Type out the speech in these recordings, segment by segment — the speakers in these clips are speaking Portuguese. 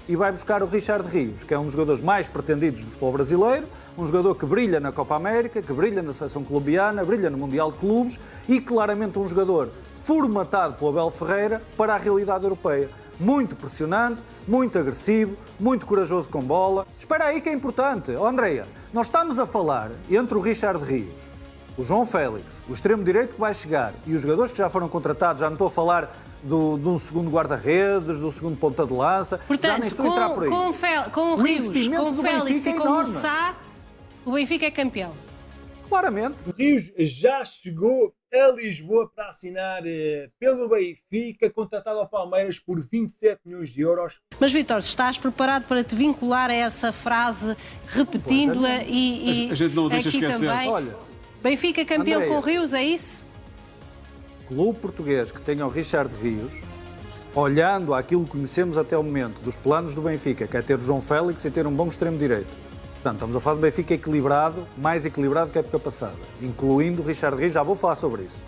e vai buscar o Richard Rios, que é um dos jogadores mais pretendidos do futebol brasileiro, um jogador que brilha na Copa América, que brilha na seleção colombiana, brilha no Mundial de Clubes e claramente um jogador formatado pelo Abel Ferreira para a realidade europeia. Muito pressionante, muito agressivo, muito corajoso com bola. Espera aí que é importante. Oh, Andreia, nós estamos a falar entre o Richard Rios, o João Félix, o extremo-direito que vai chegar e os jogadores que já foram contratados, já não estou a falar de um segundo guarda-redes, do segundo ponta de lança, portanto, já nem estou a entrar por aí. Com o Rios, com o Félix e com o Sá, o Benfica é campeão. Claramente. O Rios já chegou a Lisboa para assinar pelo Benfica, contratado ao Palmeiras por 27 milhões de euros. Mas, Vítor, estás preparado para te vincular a essa frase, repetindo-a e a gente não deixa aqui esquecer. também? Olha, Benfica campeão Andreia, com o Rios, é isso? clube português que tenha o Richard Rios, olhando aquilo que conhecemos até o momento dos planos do Benfica, que é ter o João Félix e ter um bom extremo-direito. Portanto, estamos a falar de Benfica equilibrado, mais equilibrado que a época passada, incluindo o Richard Rios, já vou falar sobre isso.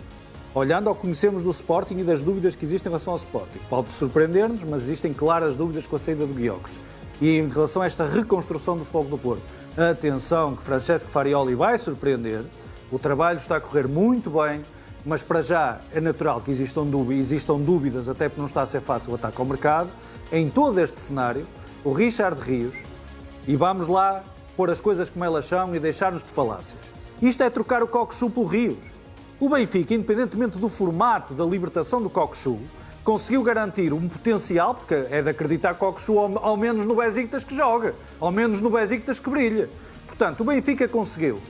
Olhando ao que conhecemos do Sporting e das dúvidas que existem em relação ao Sporting. Pode surpreender-nos, mas existem claras dúvidas com a saída do Guiocres. E em relação a esta reconstrução do Fogo do Porto, atenção que Francesco Farioli vai surpreender, o trabalho está a correr muito bem, mas para já é natural que existam dúvidas, até porque não está a ser fácil o ataque ao mercado. Em todo este cenário, o Richard Rios, e vamos lá pôr as coisas como elas são e deixar-nos de falácias. Isto é trocar o Cockchu pelo Rios. O Benfica, independentemente do formato da libertação do Cockchu, conseguiu garantir um potencial, porque é de acreditar que o Cockchu ao menos no Besiktas que joga, ao menos no Besiktas que brilha. Portanto, o Benfica conseguiu.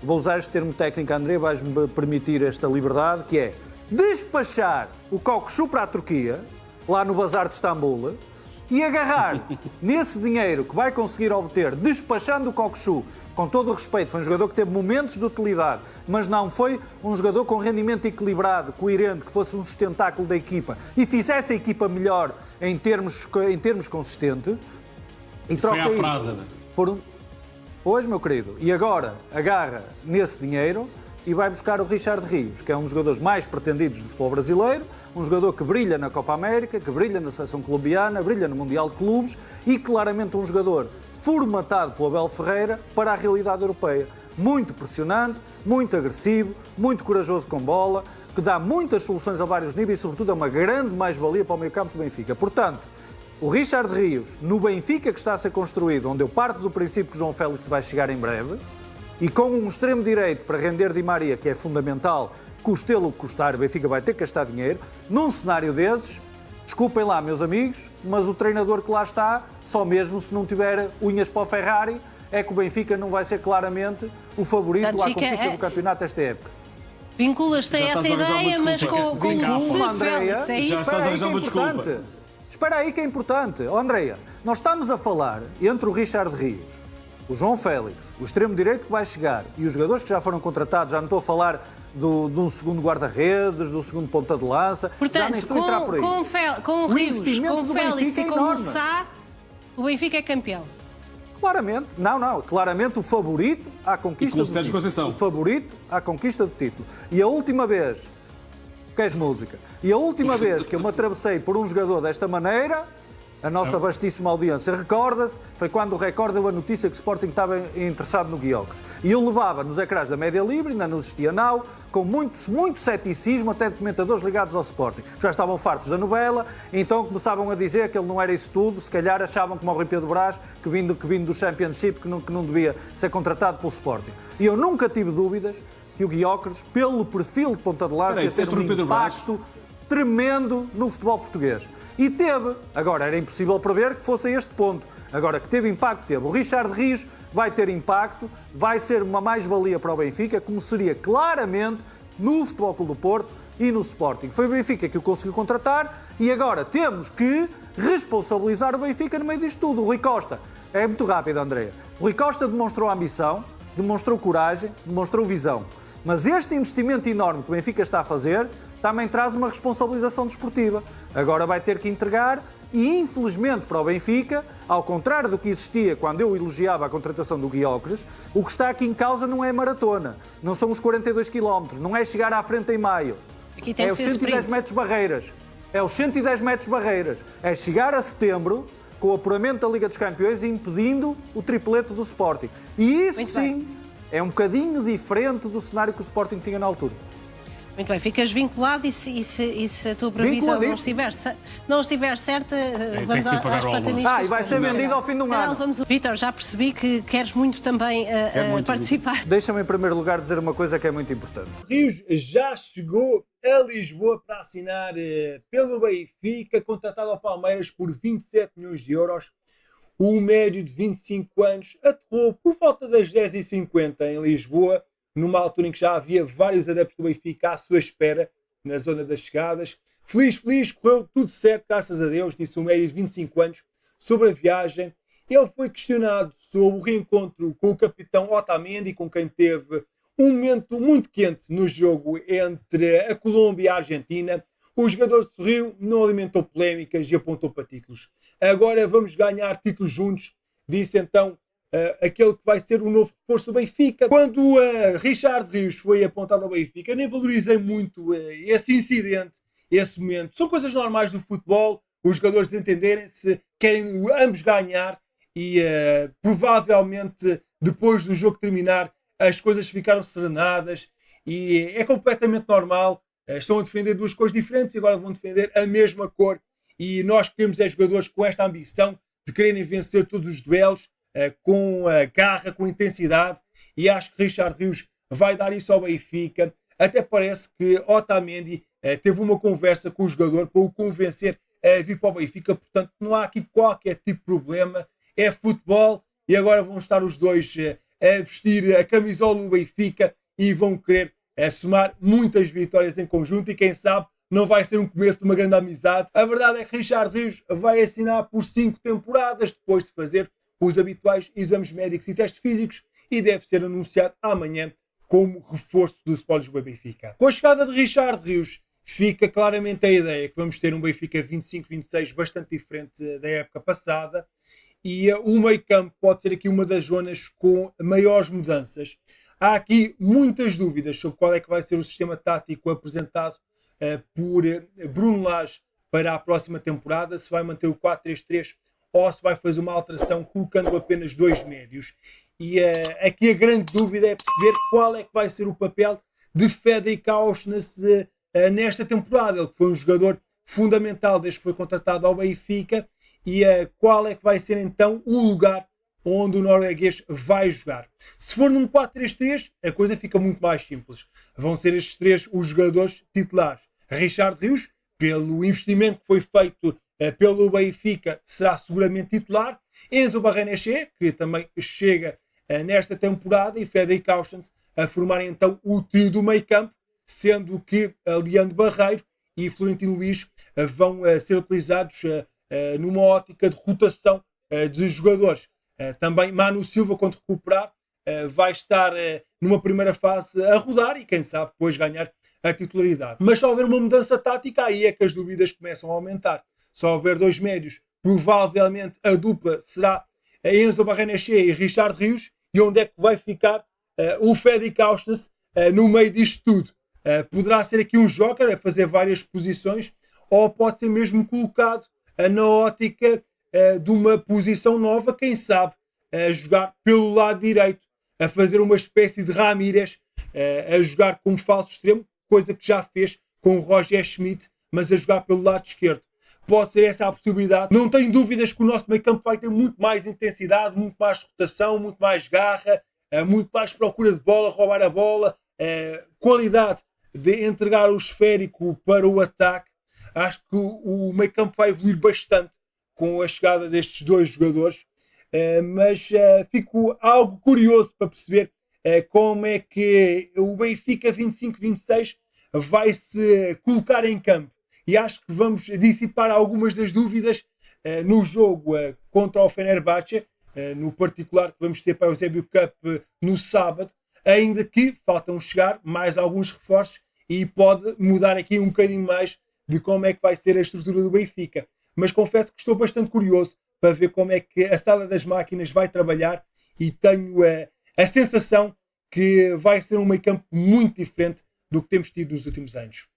Vou usar este termo técnico, André, vais-me permitir esta liberdade, que é despachar o Cockchu para a Turquia, lá no Bazar de Istambul, e agarrar nesse dinheiro que vai conseguir obter, despachando o Cockchu, com todo o respeito, foi um jogador que teve momentos de utilidade, mas não foi um jogador com rendimento equilibrado, coerente, que fosse um sustentáculo da equipa e fizesse a equipa melhor em termos consistentes. E troca foi à Prada. Por um... Pois, meu querido, e agora agarra nesse dinheiro e vai buscar o Richard Rios, que é um dos jogadores mais pretendidos do futebol brasileiro, um jogador que brilha na Copa América, que brilha na seleção colombiana, brilha no Mundial de Clubes e claramente um jogador formatado pelo Abel Ferreira para a realidade europeia. Muito pressionante, muito agressivo, muito corajoso com bola, que dá muitas soluções a vários níveis e, sobretudo, é uma grande mais-valia para o meio-campo do Benfica. Portanto, o Richard Rios, no Benfica que está a ser construído, onde eu parto do princípio que o João Félix vai chegar em breve, e com um extremo-direito para render Di Maria, que é fundamental, custe-lo o que custar, o Benfica vai ter que gastar dinheiro, num cenário desses, desculpem lá, meus amigos, mas o treinador que lá está, só mesmo se não tiver unhas para o Ferrari, é que o Benfica não vai ser claramente o favorito à conquista do campeonato esta época. Vinculas-te a essa ideia, mas com o se Félix, é isso? Já estás a arranjar uma desculpa. Espera aí que é importante. Oh, Andreia, nós estamos a falar entre o Richard Rios, o João Félix, o extremo-direito que vai chegar e os jogadores que já foram contratados, já não estou a falar de um segundo guarda-redes, do segundo ponta de lança, portanto, já nem estou a entrar por aí. Com o Rios, com o Félix e com o Sá, o Benfica é campeão. Claramente, claramente o favorito à conquista do Sérgio título. Conceição. O favorito à conquista do título. E a última vez, queres música? E a última vez que eu me atravessei por um jogador desta maneira, a nossa vastíssima audiência recorda-se, foi quando o Record deu a notícia que o Sporting estava interessado no Guiocres. E eu levava nos ecrãs da Média Livre, ainda não existia Now, com muito ceticismo, até de comentadores ligados ao Sporting. Já estavam fartos da novela, então começavam a dizer que ele não era isso tudo, se calhar achavam como o Rui Pedro Brás, que vindo do Championship, que não devia ser contratado pelo Sporting. E eu nunca tive dúvidas que o Guiocres, pelo perfil de ponta de lança, ia ter um impacto tremendo no futebol português. E teve. Agora, era impossível prever que fosse a este ponto. Agora, que teve impacto, teve. O Richard Rios vai ter impacto, vai ser uma mais-valia para o Benfica, como seria claramente no Futebol Clube do Porto e no Sporting. Foi o Benfica que o conseguiu contratar e agora temos que responsabilizar o Benfica no meio disto tudo. O Rui Costa, é muito rápido, Andreia. O Rui Costa demonstrou ambição, demonstrou coragem, demonstrou visão. Mas este investimento enorme que o Benfica está a fazer também traz uma responsabilização desportiva. Agora vai ter que entregar e, infelizmente para o Benfica, ao contrário do que existia quando eu elogiava a contratação do Guiocres, o que está aqui em causa não é maratona, não são os 42 km, não é chegar à frente em maio. Aqui tem é os 110 metros barreiras. É os 110 metros barreiras. É chegar a setembro com o apuramento da Liga dos Campeões e impedindo o triplete do Sporting. E isso sim é um bocadinho diferente do cenário que o Sporting tinha na altura. Muito bem, ficas vinculado e se a tua previsão não estiver certa, vamos às paternidades. E vai ser vendido ao fim de um ano. Vítor, já percebi que queres muito também participar. Deixa-me em primeiro lugar dizer uma coisa que é muito importante. Rios já chegou a Lisboa para assinar pelo Benfica, contratado ao Palmeiras por 27 milhões de euros. O médio de 25 anos aterrou por volta das 10h50 em Lisboa, numa altura em que já havia vários adeptos do Benfica à sua espera, na zona das chegadas. Feliz, correu tudo certo, graças a Deus, disse o médio de 25 anos, sobre a viagem. Ele foi questionado sobre o reencontro com o capitão Otamendi, com quem teve um momento muito quente no jogo entre a Colômbia e a Argentina. O jogador sorriu, não alimentou polémicas e apontou para títulos. Agora vamos ganhar títulos juntos, disse então aquele que vai ser o novo reforço do Benfica. Quando Richard Rios foi apontado ao Benfica, nem valorizei muito esse incidente, esse momento. São coisas normais do futebol, os jogadores entenderem-se, querem ambos ganhar e provavelmente depois do jogo terminar as coisas ficaram serenadas e é completamente normal. Estão a defender duas cores diferentes e agora vão defender a mesma cor. E nós queremos jogadores com esta ambição de quererem vencer todos os duelos, com garra, com intensidade. E acho que Richard Rios vai dar isso ao Benfica. Até parece que Otamendi teve uma conversa com o jogador para o convencer a vir para o Benfica. Portanto, não há aqui qualquer tipo de problema. É futebol e agora vão estar os dois a vestir a camisola do Benfica e vão querer somar muitas vitórias em conjunto e quem sabe não vai ser um começo de uma grande amizade. A verdade é que Richard Rios vai assinar por 5 temporadas depois de fazer os habituais exames médicos e testes físicos e deve ser anunciado amanhã como reforço do Sport Lisboa Benfica. Com a chegada de Richard Rios fica claramente a ideia que vamos ter um Benfica 25-26 bastante diferente da época passada e o meio-campo pode ser aqui uma das zonas com maiores mudanças. Há aqui muitas dúvidas sobre qual é que vai ser o sistema tático apresentado por Bruno Lage para a próxima temporada, se vai manter o 4-3-3 ou se vai fazer uma alteração colocando apenas 2 médios. E aqui a grande dúvida é perceber qual é que vai ser o papel de Fredrik Aursnes nesta temporada. Ele foi um jogador fundamental desde que foi contratado ao Benfica e qual é que vai ser então o lugar onde o norueguês vai jogar. Se for num 4-3-3, a coisa fica muito mais simples. Vão ser estes 3 os jogadores titulares. Richard Rios, pelo investimento que foi feito pelo Benfica, será seguramente titular. Enzo Barrenechea, que também chega nesta temporada, e Fredrik Aursnes a formarem então o trio do meio campo, sendo que Leandro Barreiro e Florentino Luís vão ser utilizados numa ótica de rotação de jogadores. Também Manu Silva, quando recuperar, vai estar numa primeira fase a rodar e quem sabe depois ganhar a titularidade. Mas se houver uma mudança tática, aí é que as dúvidas começam a aumentar. Se houver 2 médios, provavelmente a dupla será Enzo Barrenechea e Richard Rios. E onde é que vai ficar o Fredrik Aursnes no meio disto tudo? Poderá ser aqui um joker a fazer várias posições ou pode ser mesmo colocado na ótica de uma posição nova, quem sabe, a jogar pelo lado direito, a fazer uma espécie de Ramírez, a jogar como falso extremo, coisa que já fez com o Roger Schmidt, mas a jogar pelo lado esquerdo. Pode ser essa a possibilidade. Não tenho dúvidas que o nosso meio campo vai ter muito mais intensidade, muito mais rotação, muito mais garra, muito mais procura de bola, roubar a bola, qualidade de entregar o esférico para o ataque. Acho que o meio campo vai evoluir bastante com a chegada destes 2 jogadores, mas fico algo curioso para perceber como é que o Benfica 25-26 vai se colocar em campo. E acho que vamos dissipar algumas das dúvidas no jogo contra o Fenerbahçe, no particular que vamos ter para o Eusébio Cup no sábado, ainda que faltam chegar mais alguns reforços e pode mudar aqui um bocadinho mais de como é que vai ser a estrutura do Benfica. Mas confesso que estou bastante curioso para ver como é que a sala das máquinas vai trabalhar e tenho a sensação que vai ser um meio campo muito diferente do que temos tido nos últimos anos.